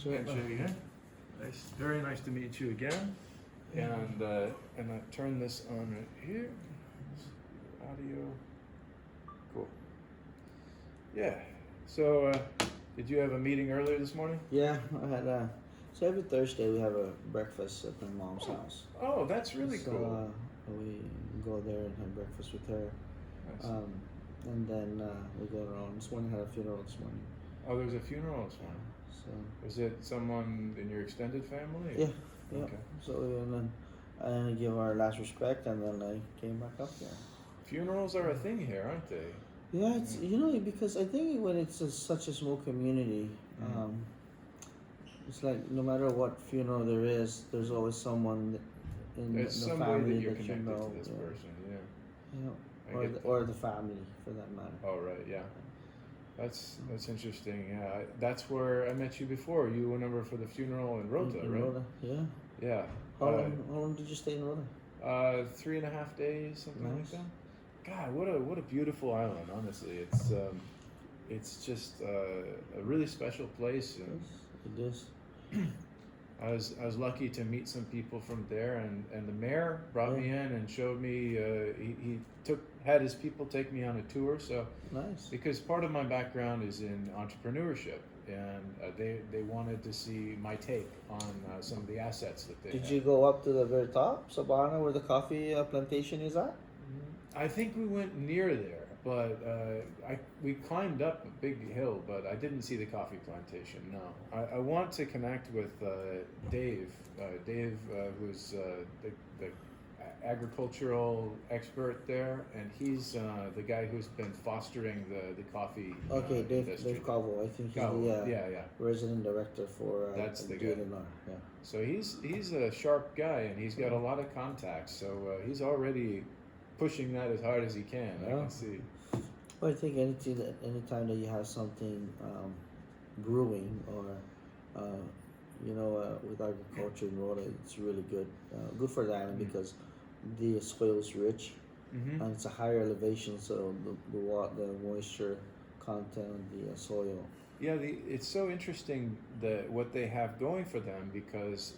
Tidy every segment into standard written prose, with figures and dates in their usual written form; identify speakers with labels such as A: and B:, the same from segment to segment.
A: And shake hand. Nice, very nice to meet you again. And I turn this on right here. Audio. Cool. Yeah. So, did you have a meeting earlier this morning?
B: Yeah, I had so every Thursday we have a breakfast at my mom's house.
A: Oh, that's really
B: so,
A: cool.
B: We go there and have breakfast with her.
A: Nice.
B: And then we go around. This morning had a funeral this morning.
A: Oh, there's a funeral this morning.
B: So.
A: Was it someone in your extended family?
B: Yeah. Yeah.
A: Okay.
B: So and then I give our last respect, and then I came back up there.
A: Funerals are a thing here, aren't they?
B: Yeah, it's because I think when it's such a small community, it's like no matter what funeral there is, there's always someone in the family
A: that you're
B: that
A: connected
B: you know,
A: to this person. Yeah.
B: Or the family for that matter.
A: Oh right, yeah. That's interesting. Yeah, that's where I met you before. You went over for the funeral in Rota,
B: in
A: right?
B: Rota, yeah.
A: Yeah.
B: How long did you stay in Rota?
A: 3.5 days, something like that. God, what a beautiful island. Honestly, it's just a really special place. And
B: it is.
A: I was lucky to meet some people from there, and the mayor brought me in and showed me. He had his people take me on a tour. So
B: nice.
A: Because part of my background is in entrepreneurship, and they wanted to see my take on some of the assets that they.
B: Did
A: had.
B: you go up to the very top, Sabana, where the coffee plantation is at?
A: I think we went near there, but we climbed up a big hill, but I didn't see the coffee plantation. No, I want to connect with Dave. Dave, who's the agricultural expert there, and he's the guy who's been fostering the coffee.
B: Okay, Dave Calvo. I think he's the resident director for.
A: That's the guy.
B: Yeah.
A: So he's a sharp guy, and he's got a lot of contacts. So he's already pushing that as hard as he can. I can see.
B: Well, I think anytime that you have something brewing or with agriculture in Rota, it's really good. Good for the island because the soil is rich and it's a higher elevation, so the moisture content of the soil.
A: Yeah, it's so interesting what they have going for them because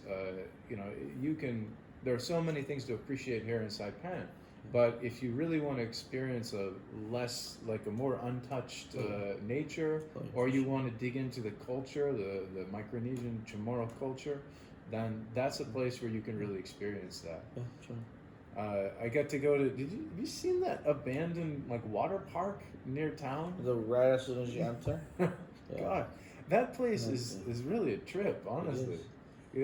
A: there are so many things to appreciate here in Saipan. But if you really want to experience a more untouched nature, or you want to dig into the culture, the Micronesian Chamorro culture, then that's a place where you can really experience that.
B: Yeah, sure.
A: I got to go to. Have you seen that abandoned water park near town?
B: Right as soon as you enter.
A: God, that place is really a trip, honestly.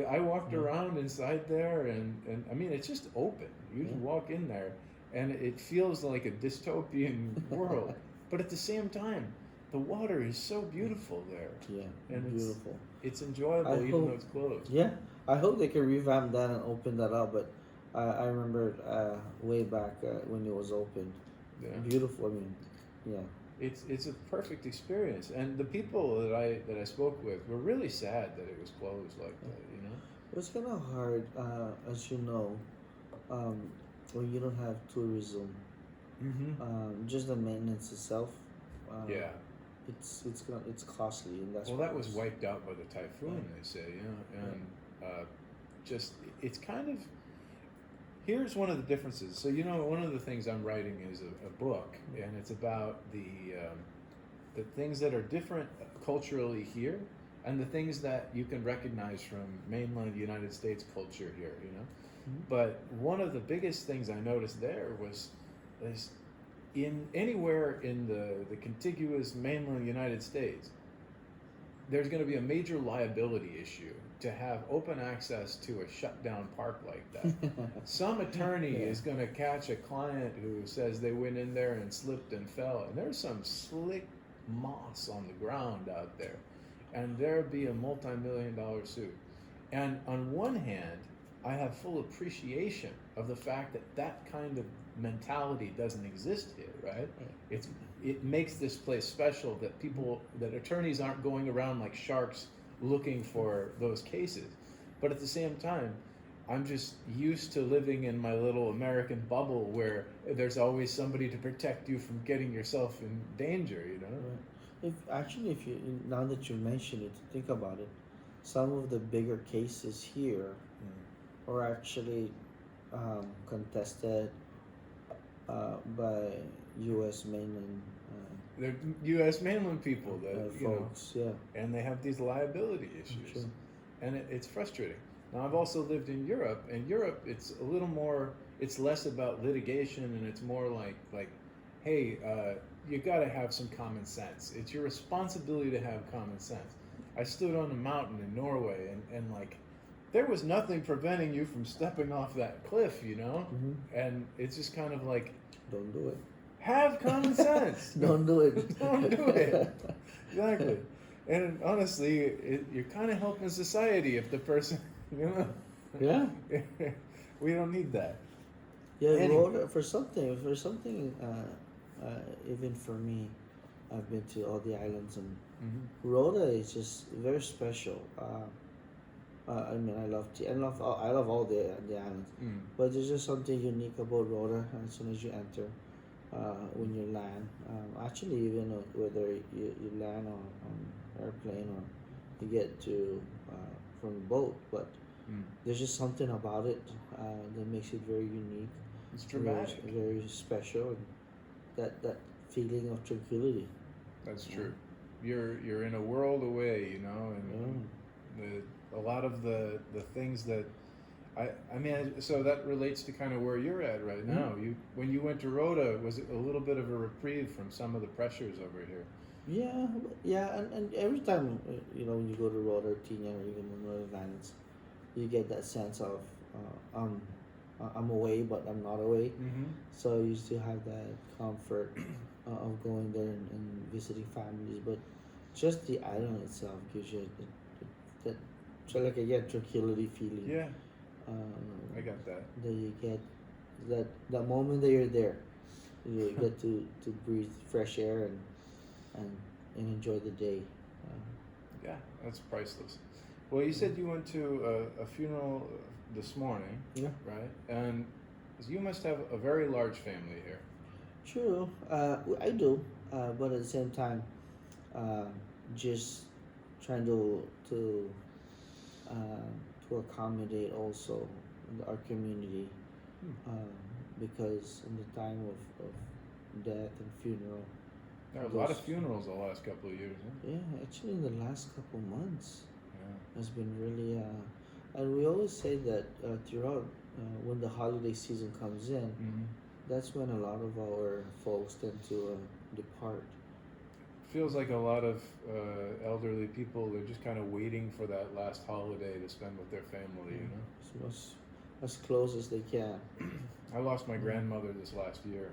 A: I walked around inside there, and I mean, it's just open. You just walk in there, and it feels like a dystopian world. But at the same time, the water is so beautiful there.
B: Yeah,
A: and
B: beautiful.
A: It's enjoyable even though it's closed.
B: Yeah, I hope they can revamp that and open that up. But I remember way back when it was opened.
A: Yeah.
B: Beautiful. I mean, yeah.
A: It's a perfect experience, and the people that I spoke with were really sad that it was closed like that.
B: It's kind of hard, as you know, when you don't have tourism. Just the maintenance itself. It's costly, and that's.
A: Well, that was wiped out by the typhoon, they say. And it's kind of. Here's one of the differences. So one of the things I'm writing is a book, and it's about the things that are different culturally here, and the things that you can recognize from mainland United States culture here. But one of the biggest things I noticed there was anywhere in the contiguous mainland United States, there's going to be a major liability issue to have open access to a shut down park like that. Some attorney is going to catch a client who says they went in there and slipped and fell, and there's some slick moss on the ground out there, and there'd be a multi-million-dollar suit. And on one hand, I have full appreciation of the fact that kind of mentality doesn't exist here, right? It makes this place special that attorneys aren't going around like sharks looking for those cases. But at the same time, I'm just used to living in my little American bubble where there's always somebody to protect you from getting yourself in danger,
B: Right. If you now that you mention it, think about it. some of the bigger cases here are actually contested by U.S. mainland
A: They're U.S. mainland people that
B: folks. Yeah,
A: and they have these liability issues,
B: sure.
A: and it's frustrating. Now, I've also lived in Europe, and Europe, it's a little more, it's less about litigation, and it's more like, hey, you got to have some common sense. It's your responsibility to have common sense. I stood on a mountain in Norway, and like, there was nothing preventing you from stepping off that cliff,
B: Mm-hmm.
A: and it's just kind of like,
B: Don't do it.
A: have common sense.
B: Don't do it.
A: Don't do it. Exactly. And honestly, you're kind of helping society if the person,
B: Yeah.
A: we don't need that.
B: Yeah,
A: Anyway.
B: Rota, for something, even for me, I've been to all the islands, and Rota is just very special. I mean, I love all the islands, but there's just something unique about Rota as soon as you enter, when you land. Actually, even whether you land on airplane or you get to from a boat, but there's just something about it that makes it very unique.
A: It's dramatic.
B: Very special, and that feeling of tranquility.
A: That's true. You're in a world away, and a lot of the things that I mean, so that relates to kind of where you're at right now. When you went to Rota, was it a little bit of a reprieve from some of the pressures over here?
B: Yeah, and every time when you go to Rota or Tina or even the Northern Islands, you get that sense of I'm away, but I'm not away. So you still have that comfort of going there and visiting families, but just the island itself gives you that so like again tranquility feeling.
A: Yeah, I got that.
B: That you get that moment that you're there, you get to breathe fresh air and enjoy the day.
A: Yeah, that's priceless. Well, you said you went to a funeral this morning,
B: Yeah.
A: right? And you must have a very large family here.
B: True, I do, but at the same time, just trying to accommodate also our community, because in the time of death and funeral,
A: There are a lot of funerals the last couple of years. Huh?
B: yeah, actually in the last couple months
A: Yeah.
B: has been really, and we always say that throughout when the holiday season comes in, that's when a lot of our folks tend to depart.
A: Feels like a lot of elderly people, they're just kind of waiting for that last holiday to spend with their family,
B: As close as they can.
A: I lost my grandmother this last year.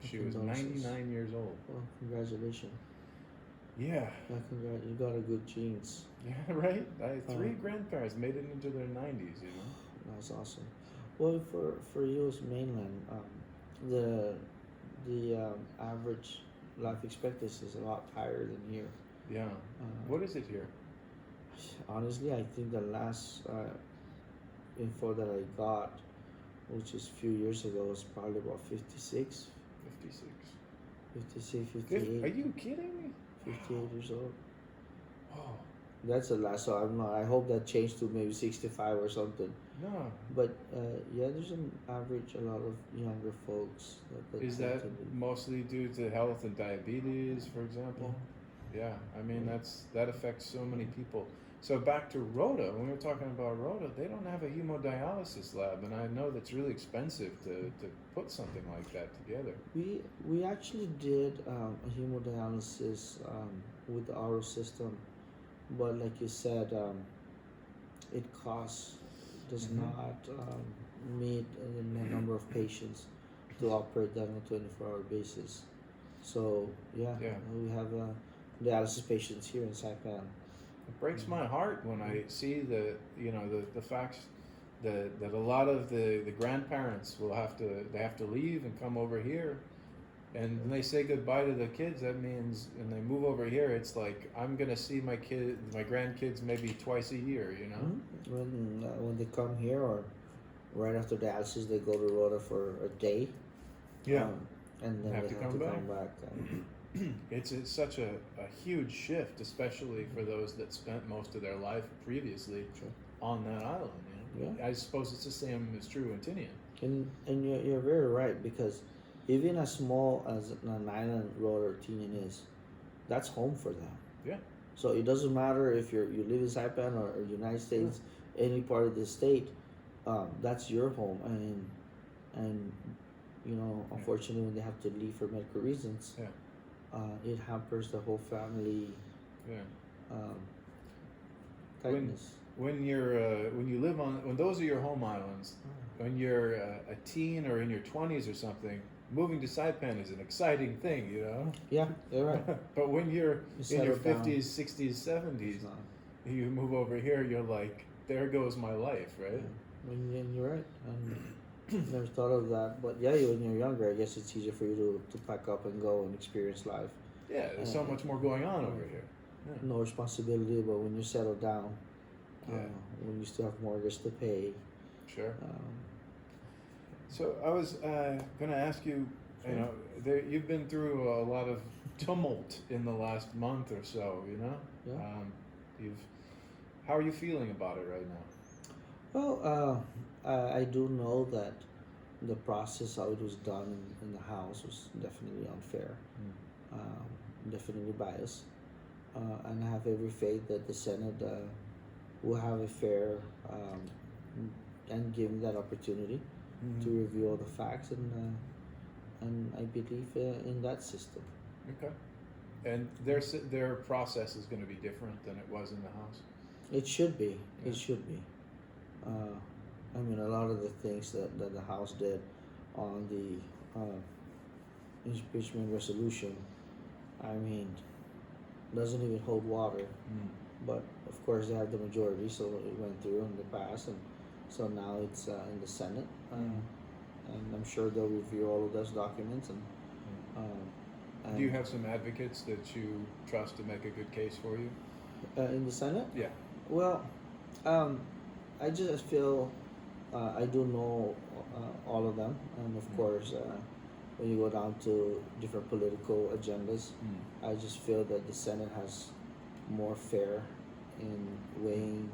A: She was 99 years old.
B: Well, congratulations.
A: Yeah.
B: You got a good genes.
A: Yeah, right? I had three grandparents made it into their 90s,
B: That's awesome. Well, for you as mainland, the average life expectancy is a lot higher than here.
A: Yeah. What is it here?
B: Honestly, I think the last info that I got, which is a few years ago, was probably about 56.
A: 56.
B: 56, 58.
A: Are you kidding me?
B: 58 years old.
A: Oh,
B: That's the last. So I hope that changed to maybe 65 or something.
A: no.
B: But yeah, there's an average, a lot of younger folks.
A: Is that mostly due to health and diabetes, for example? Yeah, I mean, that affects so many people. So back to Rota, when we were talking about Rota, they don't have a hemodialysis lab, and I know that's really expensive to put something like that together.
B: We actually did a hemodialysis with the RO system, but like you said, it does not meet the number of patients to operate that on a 24-hour basis. So yeah, we have dialysis patients here in Saipan.
A: It breaks my heart when I see the facts that a lot of the grandparents they have to leave and come over here, and when they say goodbye to the kids, that means, and they move over here, it's like I'm gonna see my grandkids maybe twice a year,
B: When they come here or right after dialysis, they go to Rota for a day.
A: Yeah.
B: And then
A: Have
B: they
A: to
B: have
A: come
B: to
A: back.
B: come back.
A: it's such a huge shift, especially for those that spent most of their life previously
B: Sure.
A: on that island. You know?
B: Yeah.
A: I suppose it's the same is true in Tinian.
B: And you're very right, because even as small as an island road or Tinian is, that's home for them.
A: Yeah.
B: So it doesn't matter if you live in Saipan or United States, any part of the state, that's your home. And you know, unfortunately, when they have to leave for medical reasons, it hampers the whole family.
A: Yeah.
B: Tightness.
A: When you live on, when those are your home islands, when you're a teen or in your 20s or something, moving to Saipan is an exciting thing, you know.
B: Yeah, you're right.
A: But when you're in your
B: settle down.
A: 50s, 60s, 70s, you move over here, you're like, there goes my life, right?
B: When you're right. Never thought of that, but yeah, when you're younger, I guess it's easier for you to pack up and go and experience life.
A: Yeah, there's so much more going on over here. Yeah.
B: No responsibility, but when you settle down,
A: Yeah.
B: when you still have mortgage to pay.
A: Sure. So I was going to ask you, you know, you've been through a lot of tumult in the last month or so, you know?
B: Yeah.
A: How are you feeling about it right now?
B: Well, I do know that the process how it was done in the House was definitely unfair, definitely biased, and I have every faith that the Senate will have a fair and give me that opportunity to review all the facts, and I believe in that system.
A: Okay. And their process is going to be different than it was in the House?
B: It should be.
A: Yeah.
B: It should be. I mean, a lot of the things that the House did on the impeachment resolution, I mean, doesn't even hold water. But of course, they have the majority, so it went through and they passed, and so now it's in the Senate, and I'm sure they'll review all of those documents. And
A: do you have some advocates that you trust to make a good case for you?
B: In the Senate?
A: Yeah.
B: Well, I just feel I do know all of them, and of course, when you go down to different political agendas, I just feel that the Senate has more fair in weighing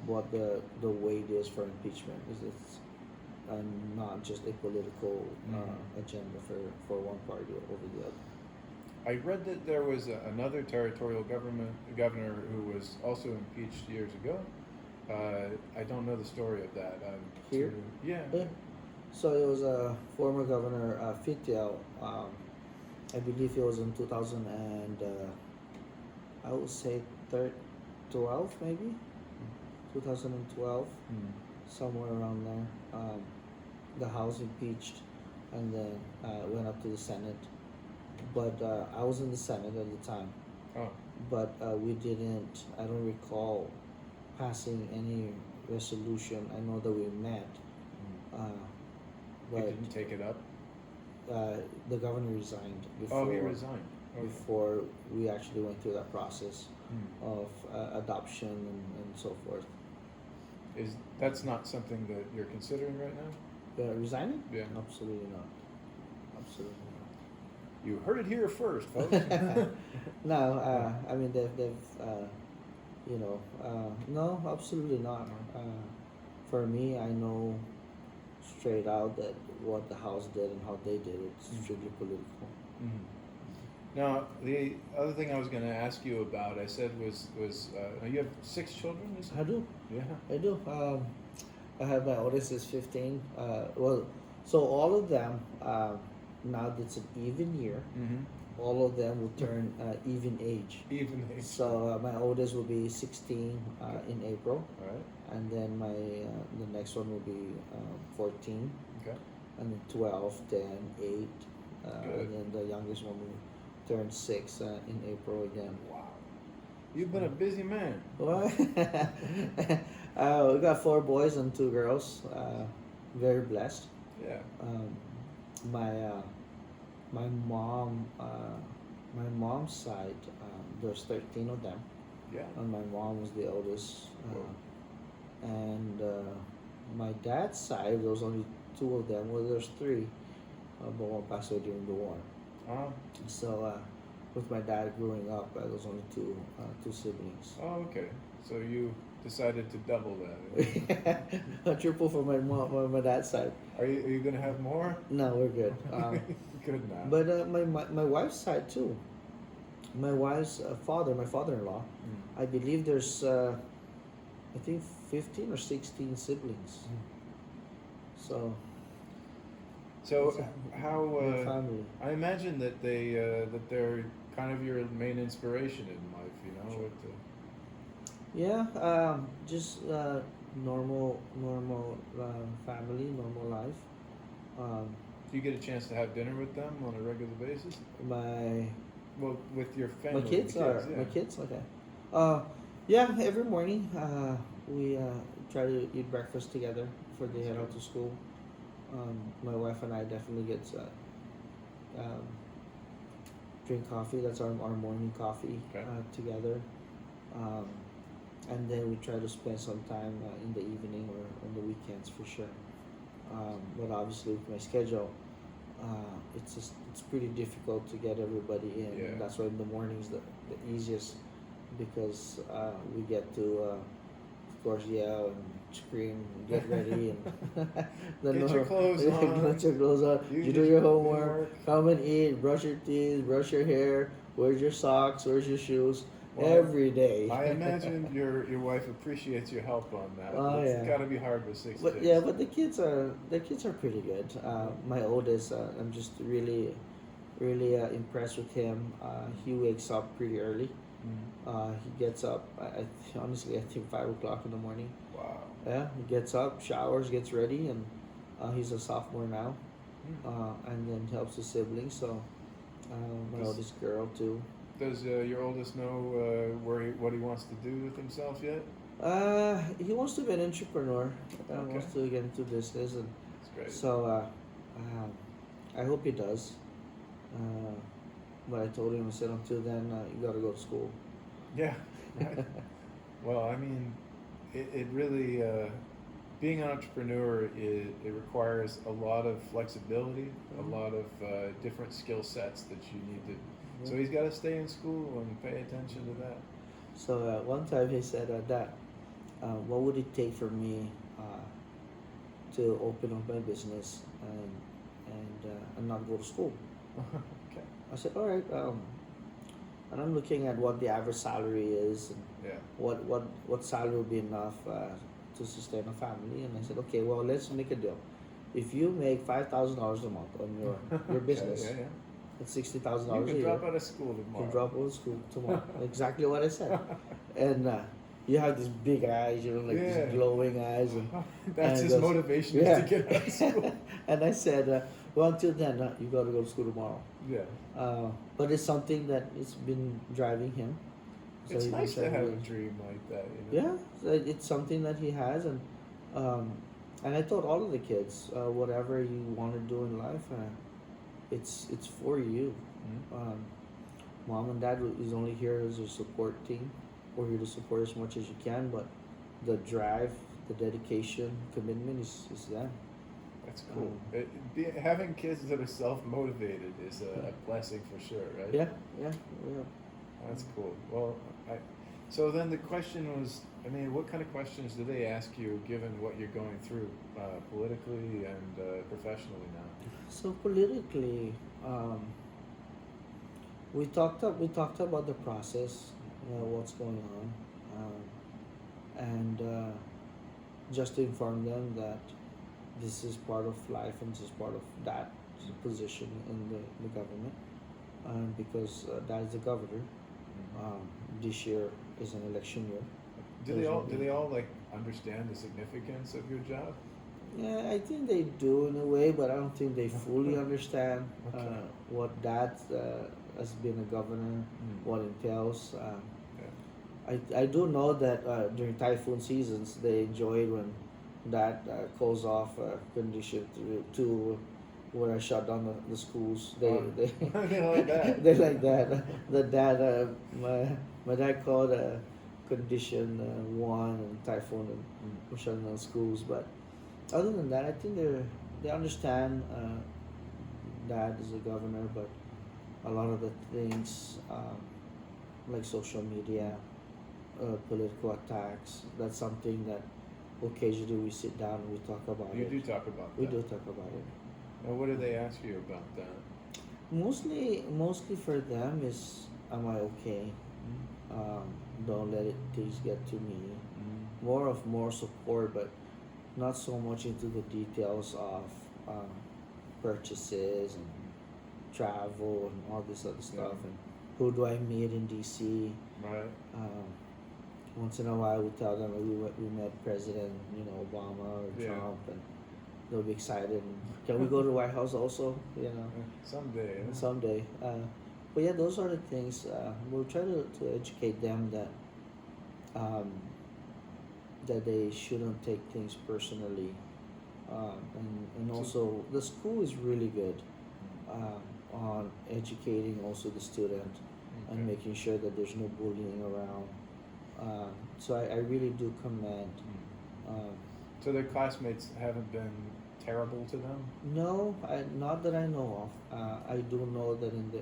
B: what the weight is for impeachment. It's not just a political agenda for one party over the other.
A: I read that there was another territorial governor who was also impeached years ago. I don't know the story of that.
B: Here?
A: Yeah.
B: So it was former Governor Fitial. I believe it was in 2000 and I would say 12 maybe, 2012, somewhere around there. The House impeached, and then went up to the Senate. But I was in the Senate at the time.
A: Oh.
B: But we didn't. I don't recall passing any resolution. I know that we met.
A: You didn't take it up?
B: The governor resigned before.
A: Oh, he resigned. Okay.
B: Before we actually went through that process of adoption and so forth.
A: That's not something that you're considering right now?
B: Resigning?
A: Yeah.
B: Absolutely not. Absolutely not.
A: You heard it here first, folks.
B: No, I mean they've no, absolutely not. For me, I know straight out that what the House did and how they did it is strictly political.
A: Now, the other thing I was going to ask you about, I said was you have 6 children? Is it?
B: I do.
A: Yeah.
B: I do. I have my oldest is 15. So all of them, now that's an even year, all of them will turn even age.
A: Even age.
B: So my oldest will be 16 in April.
A: All right.
B: And then the next one will be 14.
A: Okay.
B: And then 12, then 8.
A: Good.
B: And then the youngest one will turn 6 in April again.
A: Wow. You've been a busy man.
B: What? We got 4 boys and 2 girls. Very blessed.
A: Yeah.
B: My mom's side, there's 13 of them.
A: Yeah.
B: And my mom was the oldest. And my dad's side, there was only 2 of them. Well, there's 3, but one passed away during the war.
A: Oh,
B: So with my dad growing up, there was only two siblings.
A: oh, okay. So you decided to double that.
B: A triple for my mom, my dad's side.
A: Are you gonna have more?
B: No, we're good.
A: Good now.
B: But my wife's side too. My wife's father, my father-in-law,
A: Mm.
B: I believe there's I think 15 or 16 siblings. So
A: So
B: it's a
A: how?
B: big family.
A: I imagine that they're kind of your main inspiration in life. You know, with the,
B: Yeah, just normal family, normal life. Um,
A: do you get a chance to have dinner with them on a regular basis?
B: my
A: Well, with your family.
B: my kids
A: the
B: are
A: yeah.
B: my kids. Okay. Yeah, every morning we try to eat breakfast together before they head out to school. My wife and I definitely get um, drink coffee. That's our morning coffee
A: Okay.
B: together. Um, and then we try to spend some time in the evening or on the weekends for sure. But obviously with my schedule, it's pretty difficult to get everybody in.
A: Yeah.
B: And that's why in the mornings the easiest because we get to of course yell and scream and get ready and then
A: Get your clothes on.
B: get your clothes on.
A: You
B: You
A: do
B: do your
A: your
B: homework.
A: homework.
B: Come and eat. Brush your teeth. Brush your hair. Where's your socks? Where's your shoes?
A: Well,
B: Every day.
A: I imagine your wife appreciates your help on that.
B: Oh,
A: It's
B: yeah.
A: got to be hard with 6
B: But
A: kids.
B: yeah, but the kids are pretty good. My oldest, I'm just really impressed with him. He wakes up pretty early.
A: Mm.
B: He gets up. Honestly, I think 5 o'clock in the morning.
A: Wow.
B: Yeah, he gets up, showers, gets ready, and he's a sophomore now.
A: Mm.
B: And then helps his siblings. So my
A: Does-
B: oldest girl too.
A: Does your oldest know what he wants to do with himself yet?
B: He wants to be an entrepreneur.
A: Okay.
B: Wants to get into business, and
A: That's great.
B: so I hope he does. But I told him, I said, until then, you gotta go to school.
A: Yeah. Right. Well, I mean, it really being an entrepreneur it requires a lot of flexibility,
B: Mhm.
A: a lot of different skill sets that you need to. So he's got to stay in school and pay attention to that.
B: So one time he said, Dad, what would it take for me to open up my business and not go to school?
A: Okay.
B: I said, all right. And I'm looking at what the average salary is and
A: Yeah.
B: what salary would be enough to sustain a family. And I said, okay, well, let's make a deal. If you make $5,000 a month on your business,
A: Okay, yeah,
B: it's $60,000
A: yeah.
B: a
A: You
B: year.
A: can drop out of school
B: You
A: tomorrow.
B: can drop out of school tomorrow. Exactly what I said. And you have these big eyes, like
A: Yeah.
B: these glowing eyes, and
A: That's
B: and
A: his
B: those-
A: motivation
B: yeah.
A: is to get out of school.
B: and I said, well, until then, you got to go to school tomorrow.
A: Yeah.
B: But it's something that it's been driving him. So
A: It's
B: he's been
A: nice to
B: trying
A: have a
B: really-
A: dream like that. You know?
B: Yeah, so it's something that he has, and I told all of the kids, whatever you want to do in life, it's for you.
A: Mhm.
B: Mom and dad is only here as a support team. We're here to support as much as you can, but the drive, the dedication, commitment is them.
A: That's cool. Having kids that are self-motivated is a blessing for sure, right?
B: Yeah.
A: That's cool. Well, so then the question was, I mean, what kind of questions do they ask you given what you're going through politically and professionally now?
B: So politically, we talked about the process, what's going on, and just to inform them that this is part of life and this is part of that position in the government, because Dad is the governor. This year is an election year.
A: Do they all like understand the significance of your job?
B: Yeah, I think they do in a way, but I don't think they fully understand
A: Okay.
B: what that as being a governor, what entails. I do know that during typhoon seasons, they enjoyed when that calls off condition to where I shut down the schools. They
A: They like that.
B: they like that. The dad my dad called condition 1 and typhoon and we're shutting down schools. But other than that, I think they understand Dad is a governor, but a lot of the things like social media, political attacks. That's something that occasionally we sit down and we talk about
A: You
B: it.
A: do talk about
B: We
A: that.
B: do talk about it.
A: And what do they ask you about that?
B: Mostly for them is, am I okay? Don't let things get to me. More support, but not so much into the details of purchases and travel and all this other stuff.
A: Yeah.
B: And who do I meet in DC?
A: Right.
B: Once in a while, we tell them we met President, Obama or
A: Yeah.
B: Trump, and they'll be excited. And, can we go to the White House also?
A: Someday. Yeah.
B: Someday. But yeah, those are the things. We'll try to educate them that that they shouldn't take things personally, and also the school is really good on educating also the student
A: Okay.
B: and making sure that there's no bullying around. So I really do commend.
A: So their classmates haven't been terrible to them?
B: No, not that I know of. I do know that in the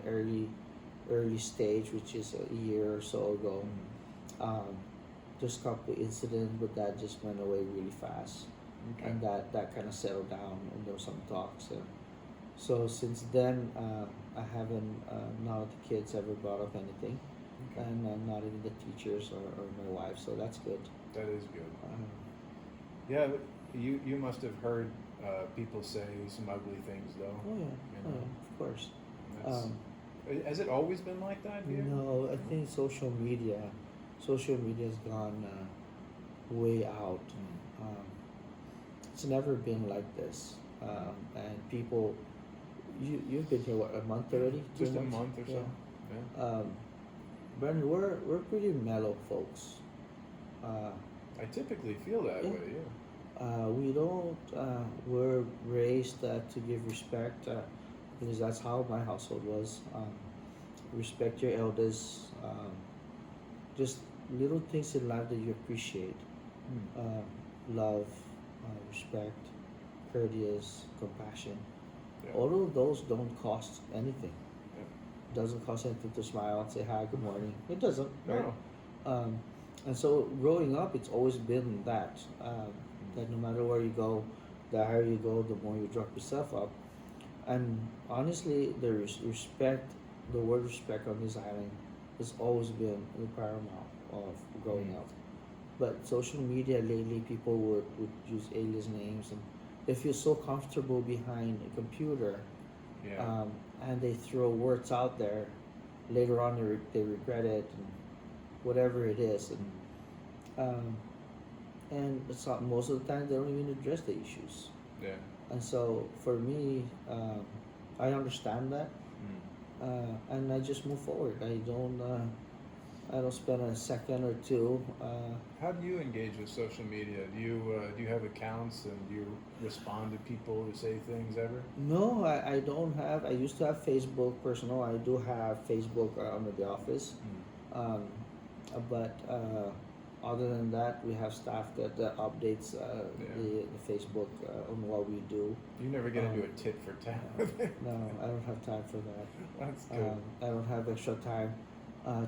B: early stage, which is a year or so ago, there's a couple of incidents, but that just went away really fast,
A: Okay.
B: and that kind of settled down, and there were some talks. So since then, I haven't none of the kids ever brought up anything,
A: Okay.
B: and not even the teachers or my wife. So that's good.
A: That is good. Yeah, but you must have heard people say some ugly things, though.
B: Oh yeah,
A: You
B: oh,
A: know.
B: yeah, of course.
A: That's- has it always been like that here?
B: No, I think social media has gone way out. It's never been like this, and people. You've been here what, a month already?
A: Just
B: 2
A: a
B: months?
A: month or so.
B: Yeah.
A: Yeah.
B: Brandon, we're pretty mellow folks.
A: I typically feel that
B: Yeah.
A: way. Yeah.
B: We don't. We're raised to give respect, because that's how my household was. Respect your elders. Just little things in life that you appreciate. Love, respect, courteous, compassion.
A: Yeah.
B: All of those don't cost anything.
A: Yeah.
B: Doesn't cost anything to smile and say hi, good morning. It doesn't.
A: No.
B: Right? And so growing up, it's always been that. That no matter where you go, the higher you go, the more you drop yourself up. And honestly, the word respect on this island has always been the paramount of growing up. But social media lately, people would use alias names, and they feel so comfortable behind a computer,
A: Yeah.
B: and they throw words out there. Later on, they regret it, and whatever it is, and it's not, most of the time they don't even address the issues.
A: Yeah.
B: And so for me, I understand that, and I just move forward. I don't spend a second or two.
A: How do you engage with social media? Do you have accounts, and do you respond to people who say things ever?
B: No, I don't have. I used to have Facebook personal. I do have Facebook under the office, but other than that, we have staff that updates the Facebook on what we do.
A: You never get into a tit for tat.
B: No, I don't have time for that.
A: That's good.
B: I don't have extra time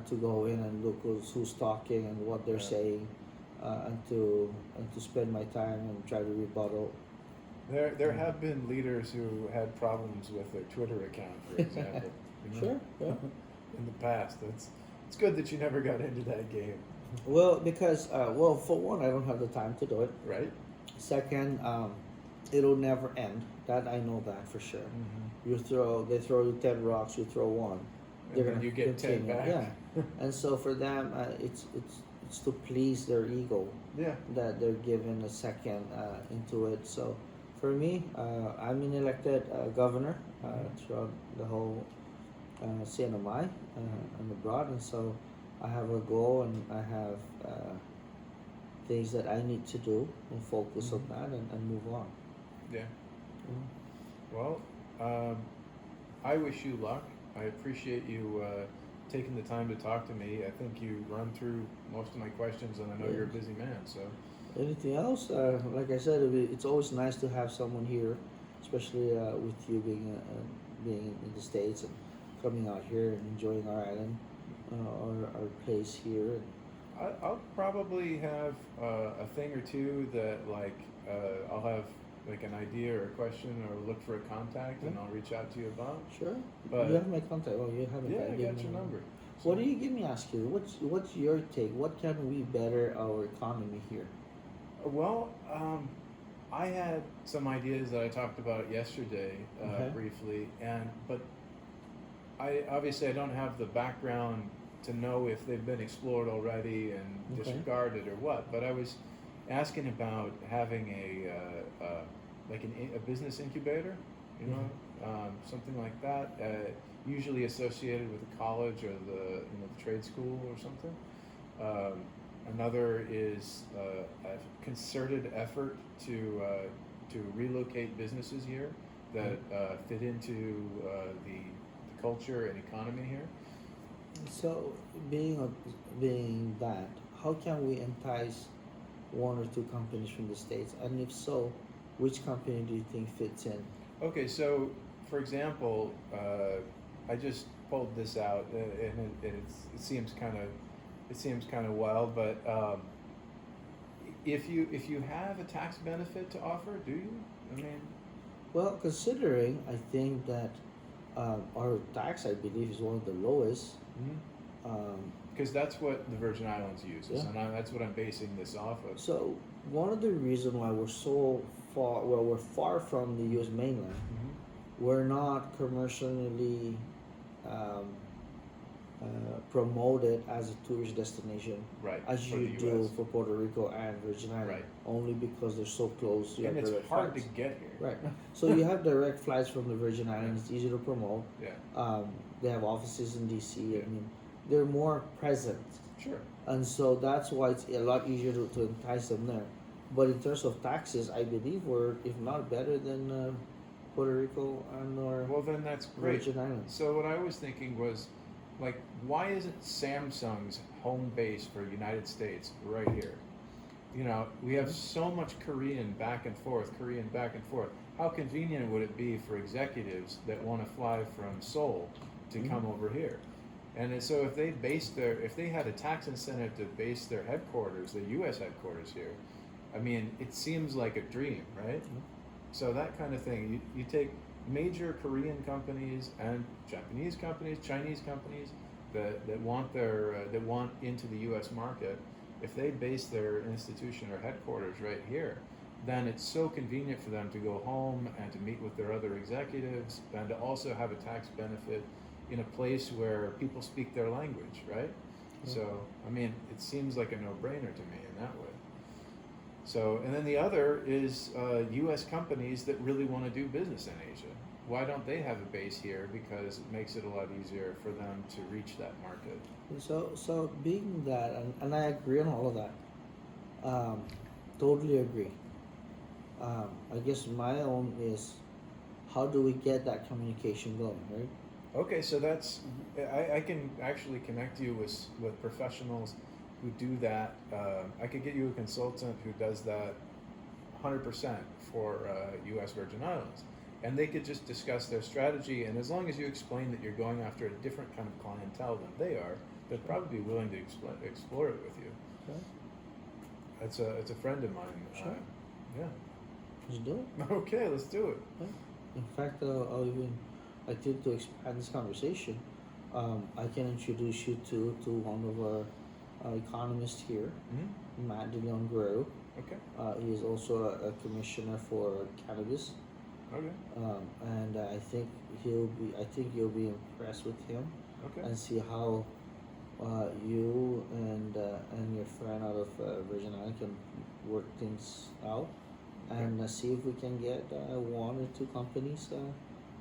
B: to go in and look who's talking and what they're
A: Yeah.
B: saying, and to spend my time and try to rebuttal.
A: There have been leaders who had problems with their Twitter account, for example.
B: Sure, yeah.
A: In the past, it's good that you never got into that game,
B: Well, because for one, I don't have the time to do it.
A: right?
B: Second, it'll never end. That I know that for sure. They throw you 10 rocks, you throw one.
A: And then you get 10
B: continue.
A: back.
B: Yeah, and so for them, it's to please their ego
A: Yeah.
B: that they're given a second into it. So for me, I'm an elected governor throughout the whole CNMI and abroad, and so I have a goal and I have things that I need to do and focus on that and move on.
A: Yeah. Well, I wish you luck. I appreciate you taking the time to talk to me. I think you run through most of my questions, and I know you're a busy man. So
B: Anything else? Like I said, it's always nice to have someone here, especially with you being in the States, and coming out here and enjoying our island, our place here.
A: I'll probably have a thing or two that I'll have like an idea or a question or look for a contact and I'll reach out to you about.
B: Sure.
A: But
B: you have my contact. Oh, you haven't.
A: yeah, I got your number.
B: What do you give me? Ask you. What's your take? What can we better our economy here?
A: Well, I had some ideas that I talked about yesterday briefly, but I obviously I don't have the background to know if they've been explored already and disregarded or what. But I was asking about having a business incubator, you know, something like that, usually associated with a college or the trade school or something. Another is a concerted effort to relocate businesses here that fit into the culture and economy here.
B: So, being that, how can we entice one or two companies from the States? And if so, which company do you think fits in?
A: Okay, so for example, I just pulled this out, and it seems kind of wild, but if you have a tax benefit to offer, do you? I mean,
B: well, considering I think that our tax, I believe, is one of the lowest.
A: Because that's what the Virgin Islands uses, and that's what I'm basing this off of.
B: So one of the reasons why we're so far, we're far from the U.S. mainland. We're not commercially promoted as a tourist destination,
A: right?
B: As you do for Puerto Rico and Virgin Islands,
A: right?
B: Only because they're so close.
A: And it's hard to get here,
B: right? So you have direct flights from the Virgin Islands. It's easy to promote.
A: Yeah.
B: They have offices in D.C. I mean, they're more present.
A: Sure.
B: And so that's why it's a lot easier to entice them there. But in terms of taxes, I believe we're, if not better than Puerto Rico and or
A: well, then that's great.
B: Virgin Islands.
A: So what I was thinking was, like, why isn't Samsung's home base for United States right here? You know, we have so much Korean back and forth. How convenient would it be for executives that want to fly from Seoul to come over here? And so if they had a tax incentive to base their headquarters, the U.S. headquarters here, I mean, it seems like a dream, right? So that kind of thing, you take major Korean companies and Japanese companies, Chinese companies that want into the U.S. market. If they base their institution or headquarters right here, then it's so convenient for them to go home and to meet with their other executives and to also have a tax benefit in a place where people speak their language, right? So, I mean, it seems like a no-brainer to me in that way. So, and then the other is U.S. companies that really want to do business in Asia. Why don't they have a base here? Because it makes it a lot easier for them to reach that market.
B: So being that, and I agree on all of that, totally agree. I guess my own is, how do we get that communication going, right?
A: Okay, so that's, I can actually connect you with professionals who do that. I could get you a consultant who does that 100% for U.S. Virgin Islands. And they could just discuss their strategy, and as long as you explain that you're going after a different kind of clientele than they are, they'll probably be willing to explore it with you.
B: Okay.
A: It's a friend of mine.
B: Sure.
A: Yeah.
B: Let's do it.
A: Okay, let's do it.
B: Yeah. In fact, I think to expand this conversation, I can introduce you to one of our economists here, Matt DeLeon.
A: Okay.
B: He is also a commissioner for cannabis.
A: Okay.
B: And I think you'll be impressed with him.
A: Okay.
B: And see how you and your friend out of Virgin Islands can work things out, and see if we can get one or two companies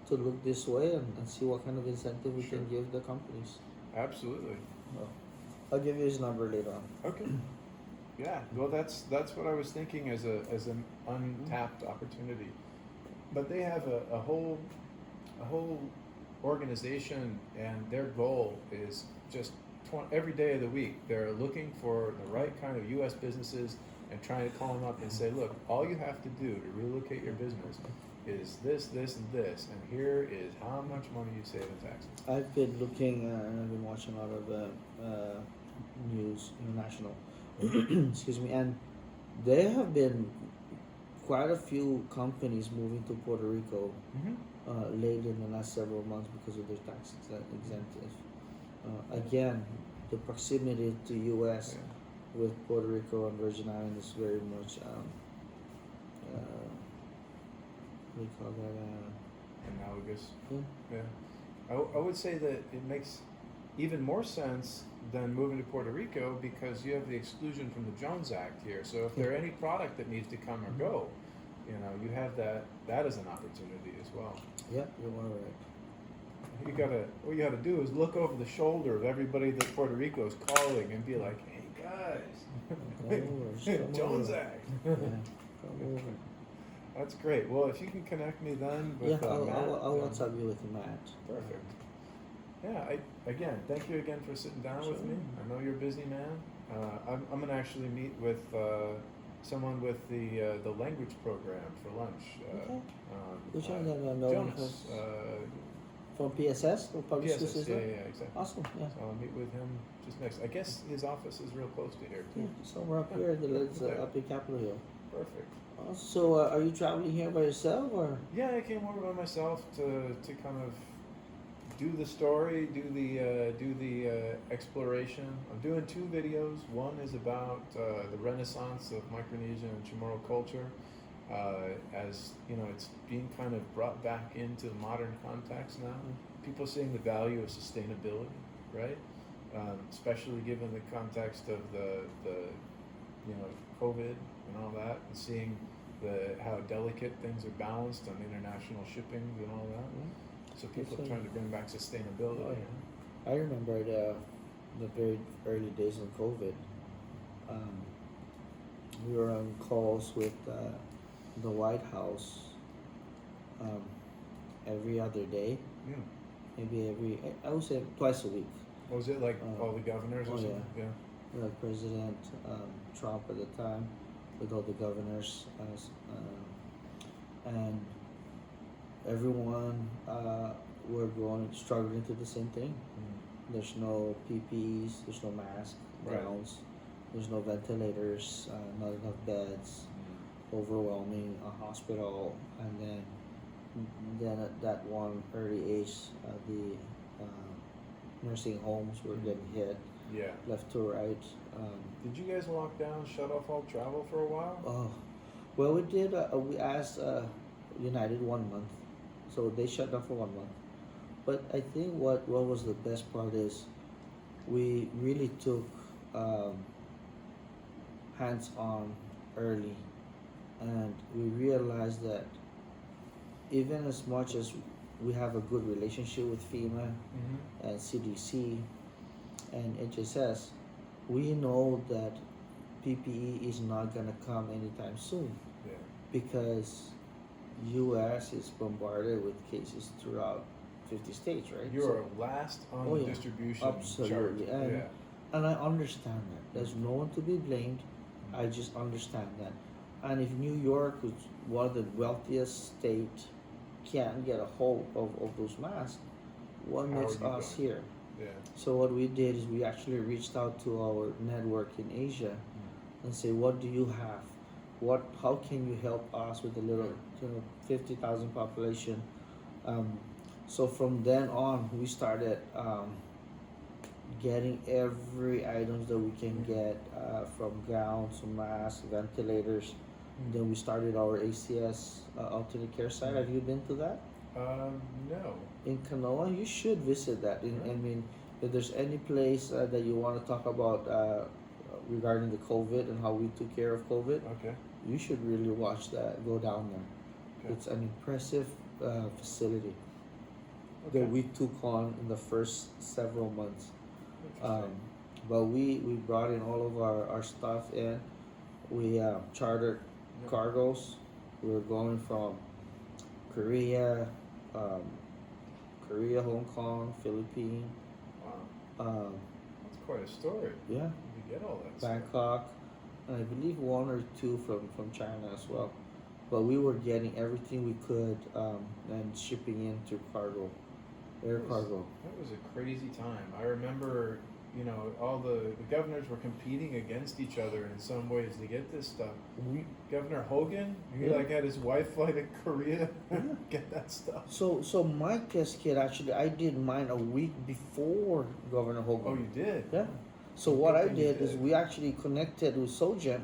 B: to look this way and see what kind of incentive we can give the companies.
A: Absolutely.
B: Well, I'll give you his number later on.
A: Okay. Yeah. Well, that's what I was thinking as an untapped opportunity. But they have a whole organization, and their goal is just every day of the week they're looking for the right kind of U.S. businesses and trying to call them up and say, look, all you have to do to relocate your business is this, this, and this, and here is how much money you save in taxes.
B: I've been looking and I've been watching a lot of news, international, excuse me, and there have been quite a few companies moving to Puerto Rico lately in the last several months because of their tax exemptive. Again, the proximity to U.S.
A: Yeah.
B: with Puerto Rico and Virgin Islands is very much what do you call that?
A: Analogous.
B: Yeah.
A: Yeah. I would say that it makes even more sense than moving to Puerto Rico because you have the exclusion from the Jones Act here. So if there any product that needs to come or go, you know, you have that as an opportunity as well.
B: Yeah, you're right.
A: What you gotta do is look over the shoulder of everybody that Puerto Rico is calling and be like, hey guys, Jones Act.
B: Yeah, come over.
A: That's great. Well, if you can connect me then with
B: Yeah,
A: Matt.
B: I'll WhatsApp you with Matt.
A: Perfect. Yeah, again, thank you again for sitting down with me. I know you're a busy man. I'm gonna actually meet with someone with the language program for lunch.
B: Okay. Which one of them?
A: Jonas.
B: From PSS or Public School
A: PSS,
B: System?
A: yeah, exactly.
B: Awesome, yeah.
A: So I'll meet with him just next. I guess his office is real close to here
B: Yeah,
A: too.
B: somewhere up here, up in Capitol Hill.
A: Perfect.
B: So, are you traveling here by yourself or?
A: Yeah, I came over by myself to kind of do the story, do the exploration. I'm doing 2 videos. One is about the renaissance of Micronesian and Chamorro culture, as you know, it's being kind of brought back into the modern context now. People seeing the value of sustainability, right? Especially given the context of the you know, COVID and all that, and seeing how delicate things are balanced on international shipping and all that. So people are trying to bring back sustainability.
B: Oh, yeah. I remember the very early days of COVID. We were on calls with the White House every other day, maybe I would say twice a week.
A: Was it like all the governors or something?
B: Yeah. Like President Trump at the time, with all the governors, and everyone were struggling to the same thing. There's no PPEs, there's no masks, gowns, there's no ventilators, not enough beds, overwhelming a hospital, and then at that one early age, the nursing homes were getting hit.
A: Yeah.
B: Left to right.
A: Did you guys lock down, shut off all travel for a while?
B: Oh, well, we did. We asked United 1 month, so they shut down for 1 month. But I think what was the best part is we really took hands on early, and we realized that even as much as we have a good relationship with FEMA and CDC and HSS, we know that PPE is not going to come anytime soon because U.S. is bombarded with cases throughout 50 states, right?
A: You are last on the distribution
B: absolutely.
A: chart.
B: And I understand that. There's no one to be blamed. I just understand that. And if New York, which is one of the wealthiest states, can't get a hold of those masks, what makes us here?
A: Yeah.
B: So what we did is we actually reached out to our network in Asia and say, what do you have? How can you help us with the little 50,000 population? So from then on, we started getting every items that we can get, from gowns, masks, ventilators. Then we started our ACS alternate care site. Have you been to that?
A: No.
B: In Kanoa, you should visit that. I mean, if there's any place that you want to talk about regarding the COVID and how we took care of COVID, you should really watch that. Go down there. It's an impressive facility that we took on in the first several months. But we brought in all of our stuff in. We chartered cargoes. We were going from Korea, Hong Kong, Philippines.
A: Wow. That's quite a story.
B: Yeah.
A: You get all that
B: Bangkok, and I believe 1 or 2 from China as well. but we were getting everything we could and shipping in through cargo, air cargo.
A: That was a crazy time. I remember, all the governors were competing against each other in some ways to get this stuff. Governor Hogan, he had his wife fly to Korea get that stuff.
B: So my test kit, actually, I did mine a week before Governor Hogan.
A: Oh, you did?
B: Yeah. So what I did is we actually connected with Sogen,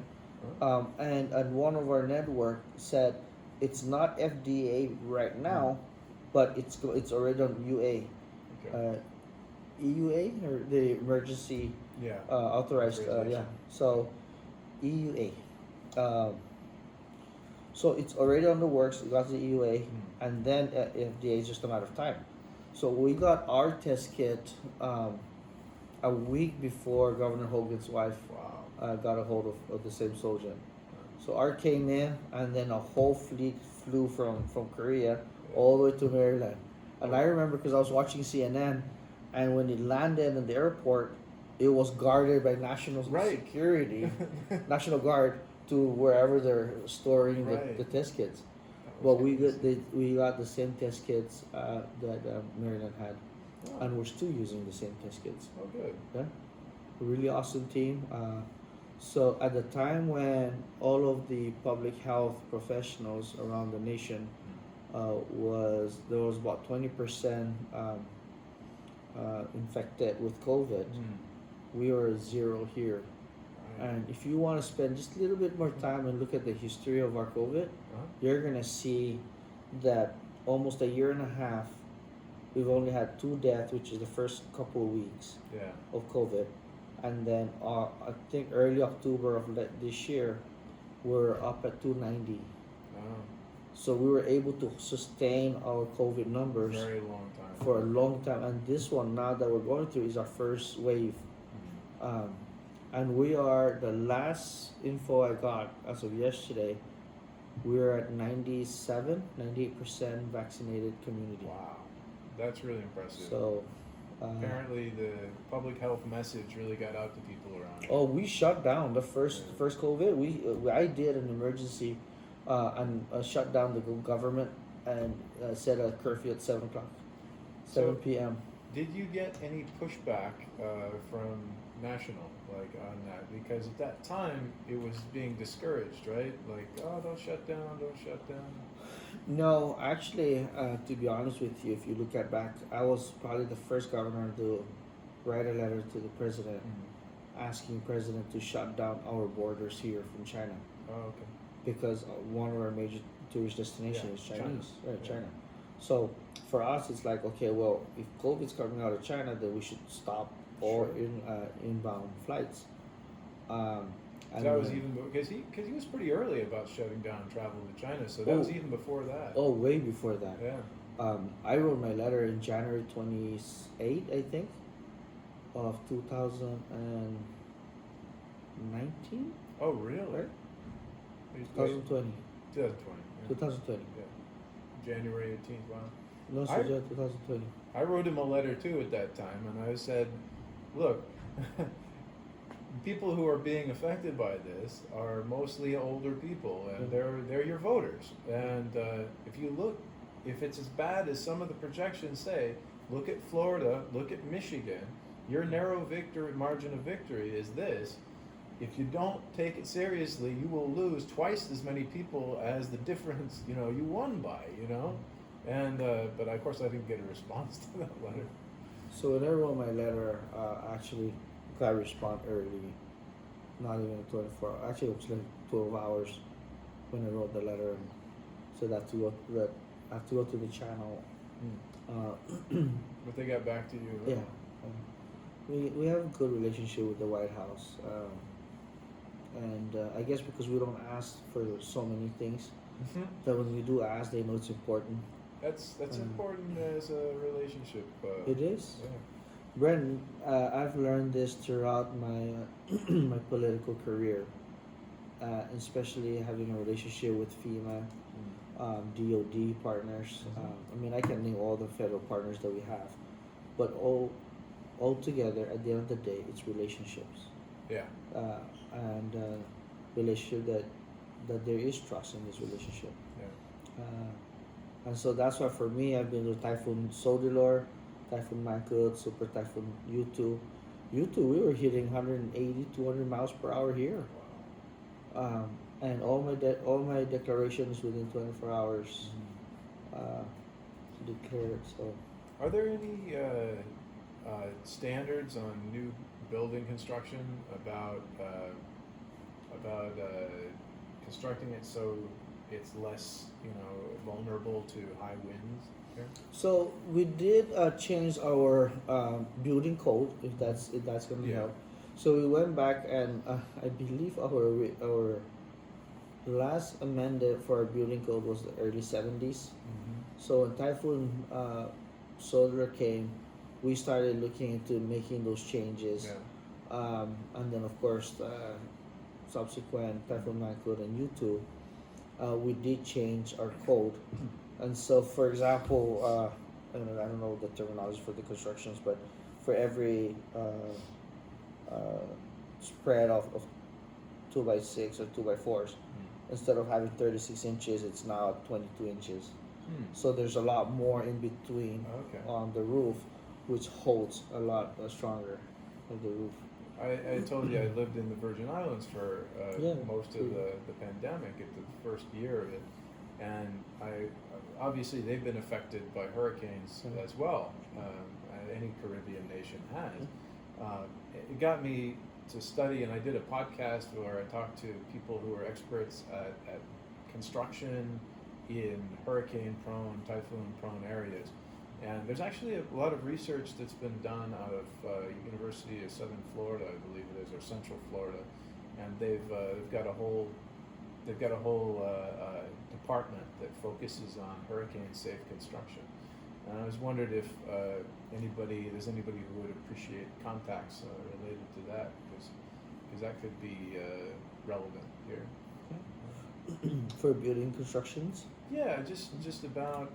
B: and one of our network said it's not FDA right now, but it's already on UA.
A: Okay.
B: EUA, or the emergency authorized, so EUA. So it's already on the works. We got the EUA, and then FDA is just a matter of time. So we got our test kit a week before Governor Hogan's wife got a hold of the same soldier. So our came in, and then a whole fleet flew from Korea all the way to Maryland. And I remember because I was watching CNN, and when it landed in the airport, it was guarded by national security, National Guard, to wherever they're storing the test kits. But we got the same test kits that Maryland had, and we're still using the same test kits.
A: Oh, good.
B: Yeah, really awesome team. So at the time when all of the public health professionals around the nation there was about 20% infected with COVID. We were 0 here. And if you want to spend just a little bit more time and look at the history of our COVID, you're gonna see that almost a year and a half, we've only had 2 deaths, which is the first couple of weeks of COVID. And then I think early October of this year, we're up at 290. So we were able to sustain our COVID numbers
A: very long time.
B: For a long time. And this one now that we're going through is our first wave. And we are, the last info I got as of yesterday, we're at 98% vaccinated community.
A: Wow, that's really impressive.
B: So
A: apparently the public health message really got out to people around.
B: Oh, we shut down the first COVID. I did an emergency and shut down the government and set a curfew at 7 o'clock, 7 p.m.
A: Did you get any pushback from national, on that? Because at that time it was being discouraged, right? Don't shut down. No,
B: actually, to be honest with you, if you look back, I was probably the first governor to write a letter to the president asking the president to shut down our borders here from China.
A: Oh, okay.
B: Because one of our major tourist destinations is Chinese,
A: China.
B: China. So for us, it's like, okay, well, if COVID's coming out of China, then we should stop all inbound flights.
A: And that was even because he was pretty early about shutting down travel to China, so that was even before that.
B: Oh, way before that.
A: Yeah.
B: I wrote my letter in January 28, I think, of 2019.
A: Oh, really?
B: Right? 2020.
A: 2020. Yeah.
B: 2020.
A: Yeah. January 18th. Wow.
B: No, so 2020.
A: I wrote him a letter too at that time, and I said, "Look, people who are being affected by this are mostly older people, and they're your voters. And if it's as bad as some of the projections say, look at Florida, look at Michigan. Your narrow margin of victory is this. If you don't take it seriously, you will lose twice as many people as the difference, you won by, And, but of course I didn't get a response to that letter.
B: So when I wrote my letter, actually got a response early, not even 24 hours. Actually, it was like 12 hours when I wrote the letter and said I have to go to the channel.
A: But they got back to you.
B: Yeah. We have a good relationship with the White House. And I guess because we don't ask for so many things, that when we do ask, they know it's important.
A: That's important as a relationship.
B: It is.
A: Yeah.
B: Brendan, I've learned this throughout my my political career, especially having a relationship with FEMA, DOD partners. I can name all the federal partners that we have, but all together, at the end of the day, it's relationships.
A: Yeah.
B: And relationship that that there is trust in this relationship.
A: Yeah.
B: And so that's why for me, I've been to Typhoon Sodilor, Typhoon Mangkhut, Super Typhoon U2. U2, we were hitting 180, 200 miles per hour here. And all my declarations within 24 hours declared. So
A: Are there any standards on new building construction about constructing it so it's less, vulnerable to high winds here?
B: So we did change our building code, if that's going to
A: Yeah.
B: help. So we went back and I believe our last amended for our building code was the early 70s. So when Typhoon Solar came, we started looking into making those changes.
A: Yeah.
B: And then of course subsequent Typhoon Mangkhut and U2, we did change our code. And so, for example, I don't know the terminology for the constructions, but for every spread of 2x6 or 2x4s, instead of having 36 inches, it's now 22 inches. So there's a lot more in between
A: Okay.
B: on the roof, which holds a lot stronger of the roof.
A: I told you I lived in the Virgin Islands for
B: Yeah.
A: most of the pandemic, at the first year of it, and obviously they've been affected by hurricanes as well. Any Caribbean nation has. It got me to study, and I did a podcast where I talked to people who are experts at construction in hurricane-prone, typhoon-prone areas. And there's actually a lot of research that's been done out of University of Southern Florida, I believe it is, or Central Florida, and they've got a whole department that focuses on hurricane-safe construction. And I was wondered if there's anybody who would appreciate contacts related to that, because that could be relevant here.
B: For building constructions.
A: Yeah, just about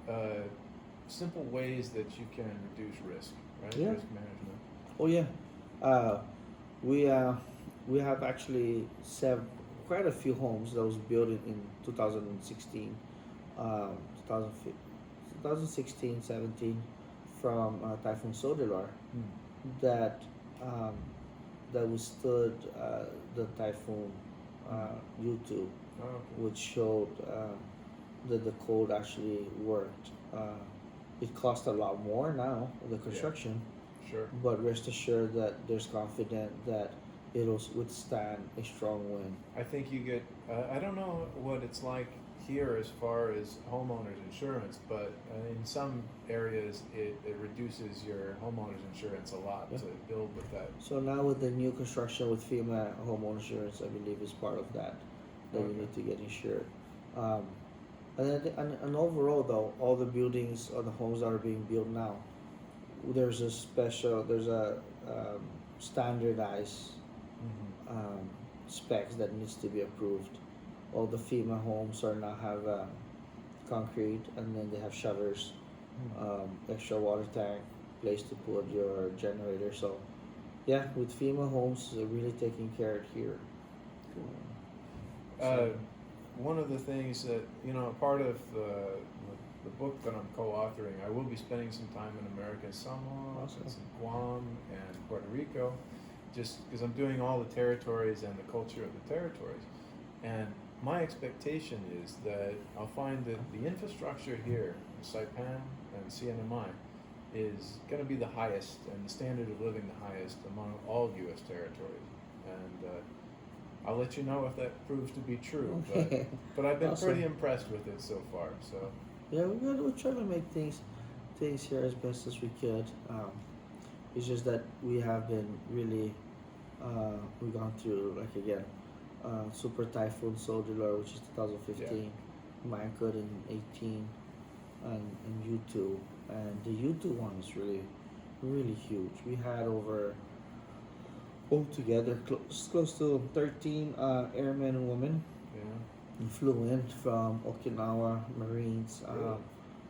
A: simple ways that you can reduce risk, right?
B: Yeah.
A: Risk management.
B: Oh yeah, we have actually quite a few homes that was built in 2016, 2016, 17 from Typhoon Sodilor that withstood the Typhoon U2, which showed that the code actually worked. It cost a lot more now, the construction,
A: Sure.
B: but rest assured that there's confident that it'll withstand a strong wind.
A: I think you get, I don't know what it's like here as far as homeowners insurance, but in some areas it reduces your homeowners insurance a lot to build with that.
B: So now with the new construction with FEMA Homeowners Insurance, I believe is part of that you need to get insured. And overall though, all the buildings or the homes that are being built now, there's a standardized specs that needs to be approved. All the FEMA homes are now have concrete, and then they have shutters, extra water tank, place to put your generator. So yeah, with FEMA homes, they're really taking care of here.
A: One of the things that, part of the book that I'm co-authoring, I will be spending some time in American Samoa,
B: Awesome.
A: and some Guam, and Puerto Rico, just because I'm doing all the territories and the culture of the territories. And my expectation is that I'll find that the infrastructure here in Saipan and CNMI is going to be the highest, and the standard of living the highest among all U.S. territories. And I'll let you know if that proves to be true. But I've been
B: Awesome.
A: pretty impressed with it so far. So
B: Yeah, we're trying to make things here as best as we could. It's just that we have been really we've gone through, like, again, Super Typhoon Sodilor, which is 2015, Mangkhut in 18, and U2, and the U2 one is really huge. We had over altogether close to 13 airmen and women.
A: yeah,
B: Flew in from Okinawa, Marines,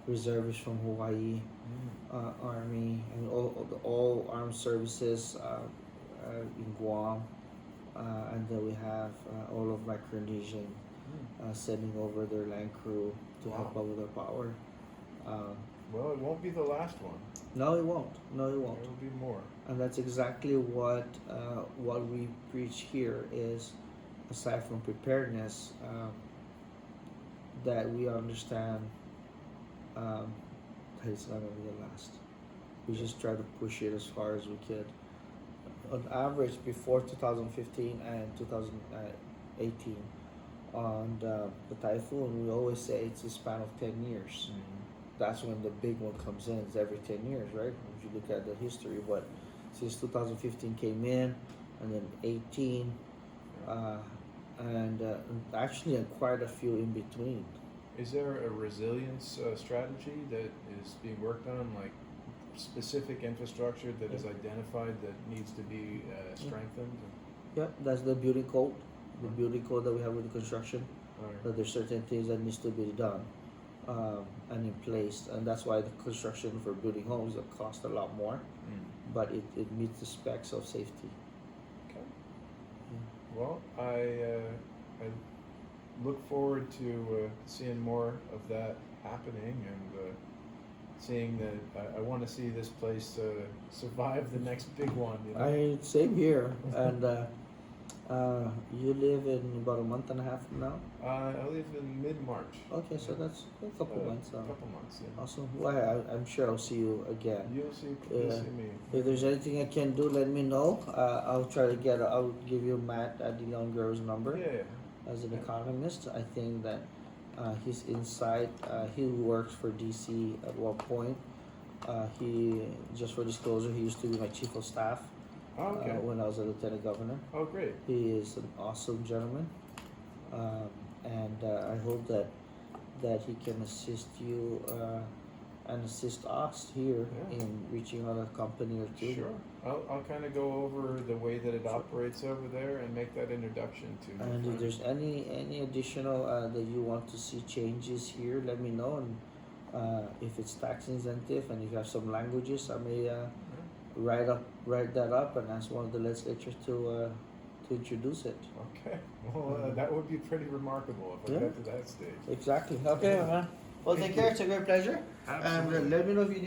B: reservists from Hawaii, Army, and all armed services in Guam, and then we have all of Micronesian sending over their land crew to help
A: Wow.
B: out with their power.
A: Well, it won't be the last one.
B: No, it won't. No, it won't.
A: There will be more.
B: And that's exactly what we preach here is, aside from preparedness, that we understand that it's not going to be the last. We just try to push it as far as we could. On average, before 2015 and 2018, on the typhoon, we always say it's a span of 10 years. That's when the big one comes in. It's every 10 years, right? If you look at the history, but since 2015 came in, and then 18, and actually quite a few in between.
A: Is there a resilience strategy that is being worked on, like specific infrastructure that is identified that needs to be strengthened?
B: Yep, that's the building code. The building code that we have with the construction.
A: Right.
B: That there's certain things that needs to be done and in place, and that's why the construction for building homes will cost a lot more, but it meets the specs of safety.
A: Okay. Well, I look forward to seeing more of that happening, and seeing that I want to see this place survive the next big one. You know?
B: Same here, and you live in about a month and a half from now.
A: I live in mid-March.
B: Okay, so that's a couple months.
A: A couple months, yeah.
B: Awesome. Well, I'm sure I'll see you again.
A: You'll see me.
B: If there's anything I can do, let me know. I'll try to I'll give you Matt DeLongero's number.
A: Yeah.
B: As an economist, I think that his insight, he works for DC at one point. He, just for disclosure, he used to be my chief of staff when I was a lieutenant governor.
A: Oh, great.
B: He is an awesome gentleman, and I hope that he can assist you and assist us here in reaching out a company or two.
A: Sure. I'll kind of go over the way that it operates over there and make that introduction to.
B: And if there's any additional that you want to see changes here, let me know. And if it's tax incentive and if you have some languages, I may write that up and ask one of the legislatures to introduce it.
A: Okay. Well, that would be pretty remarkable if I got to that stage.
B: Exactly. Okay, man. Well, take care. It's a great pleasure.
A: Absolutely.
B: And let me know if you